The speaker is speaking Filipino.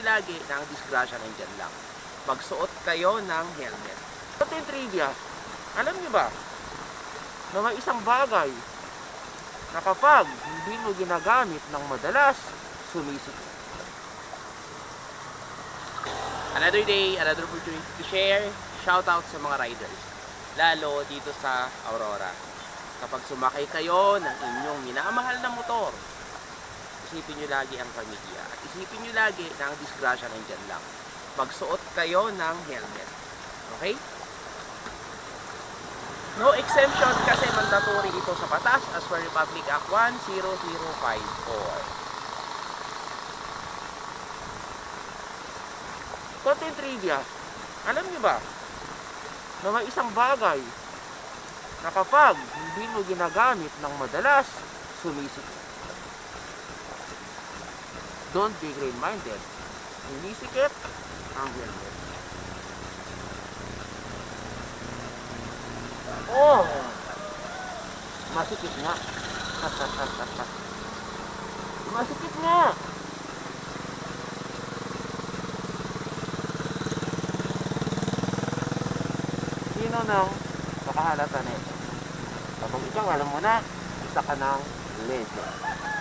lagi na ang disgrasya nandyan lang. Magsuot kayo ng helmet. Ito yung trivia. Alam niyo ba na may isang bagay na kapag hindi mo ginagamit ng madalas, sumisikip. Another day, another opportunity to share. Shout out sa mga riders, lalo dito sa Aurora. Kapag sumakay kayo ng inyong minamahal na motor, isipin nyo lagi ang pamilya. At isipin nyo lagi na ang disgrasya nandyan lang. Magsuot kayo ng helmet. Okay? No exemption kasi mandatory ito sa batas as per Republic Act 10054. Content trivia. Alam niyo ba na may isang bagay na kapag hindi mo ginagamit ng madalas, sumisikip. Don't be green-minded. Sumisikip ang helmet. Oh! Masikip nga. Masikip nga. Sino nang makahalata nito? Kapag ikaw alam mo na, isa ka ng legend.